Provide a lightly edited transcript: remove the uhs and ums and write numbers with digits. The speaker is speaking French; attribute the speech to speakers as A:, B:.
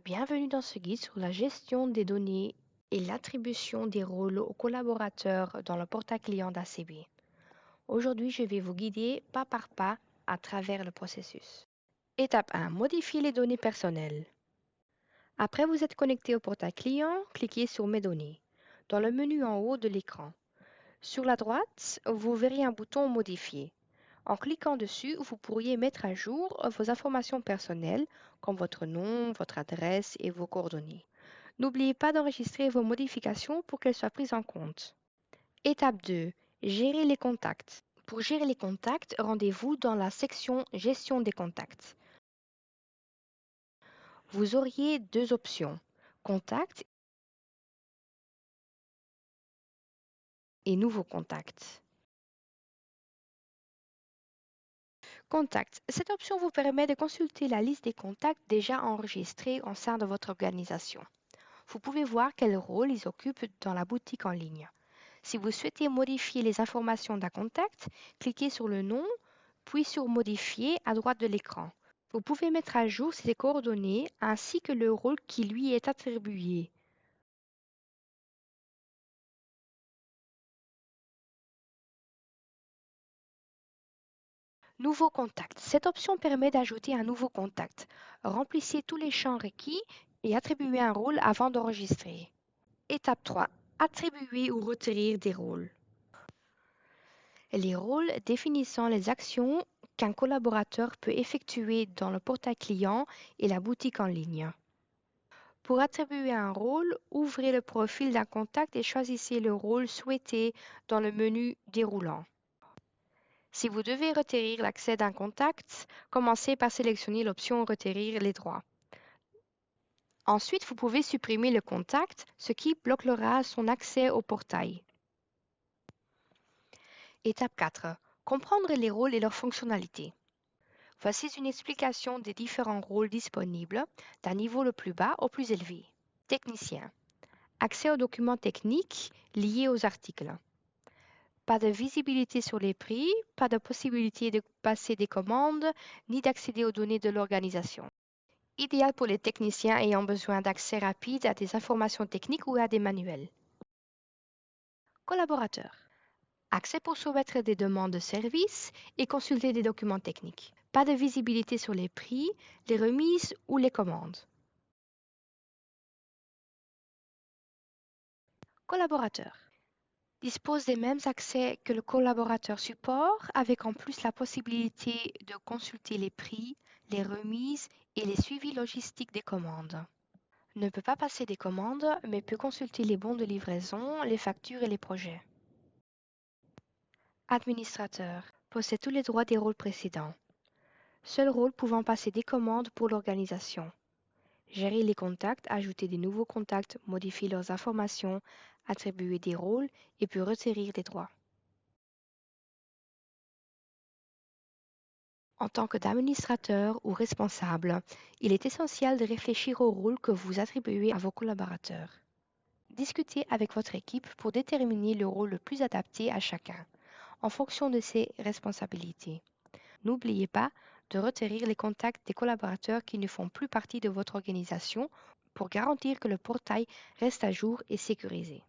A: Bienvenue dans ce guide sur la gestion des données et l'attribution des rôles aux collaborateurs dans le portail client d'ACB. Aujourd'hui, je vais vous guider pas par pas à travers le processus. Étape 1. Modifier les données personnelles. Après vous êtes connecté au portail client, cliquez sur Mes données dans le menu en haut de l'écran. Sur la droite, vous verrez un bouton Modifier. En cliquant dessus, vous pourriez mettre à jour vos informations personnelles comme votre nom, votre adresse et vos coordonnées. N'oubliez pas d'enregistrer vos modifications pour qu'elles soient prises en compte. Étape 2. Gérer les contacts. Pour gérer les contacts, rendez-vous dans la section Gestion des contacts. Vous auriez deux options, Contacts et Nouveaux contacts. Contacts. Cette option vous permet de consulter la liste des contacts déjà enregistrés au sein de votre organisation. Vous pouvez voir quel rôle ils occupent dans la boutique en ligne. Si vous souhaitez modifier les informations d'un contact, cliquez sur le nom, puis sur Modifier à droite de l'écran. Vous pouvez mettre à jour ses coordonnées ainsi que le rôle qui lui est attribué. Nouveau contact. Cette option permet d'ajouter un nouveau contact. Remplissez tous les champs requis et attribuez un rôle avant d'enregistrer. Étape 3. Attribuer ou retirer des rôles. Les rôles définissant les actions qu'un collaborateur peut effectuer dans le portail client et la boutique en ligne. Pour attribuer un rôle, ouvrez le profil d'un contact et choisissez le rôle souhaité dans le menu déroulant. Si vous devez requérir l'accès d'un contact, commencez par sélectionner l'option Requérir les droits. Ensuite, vous pouvez supprimer le contact, ce qui bloquera son accès au portail. Étape 4. Comprendre les rôles et leurs fonctionnalités. Voici une explication des différents rôles disponibles, d'un niveau le plus bas au plus élevé. Technicien. Accès aux documents techniques liés aux articles. Pas de visibilité sur les prix, pas de possibilité de passer des commandes, ni d'accéder aux données de l'organisation. Idéal pour les techniciens ayant besoin d'accès rapide à des informations techniques ou à des manuels. Collaborateurs. Accès pour soumettre des demandes de services et consulter des documents techniques. Pas de visibilité sur les prix, les remises ou les commandes. Collaborateurs. Dispose des mêmes accès que le collaborateur support, avec en plus la possibilité de consulter les prix, les remises et les suivis logistiques des commandes. Ne peut pas passer des commandes, mais peut consulter les bons de livraison, les factures et les projets. Administrateur. Possède tous les droits des rôles précédents. Seul rôle pouvant passer des commandes pour l'organisation. Gérer les contacts, ajouter des nouveaux contacts, modifier leurs informations, attribuer des rôles et puis retirer des droits. En tant qu'administrateur ou responsable, il est essentiel de réfléchir au rôle que vous attribuez à vos collaborateurs. Discutez avec votre équipe pour déterminer le rôle le plus adapté à chacun, en fonction de ses responsabilités. N'oubliez pas de retirer les contacts des collaborateurs qui ne font plus partie de votre organisation pour garantir que le portail reste à jour et sécurisé.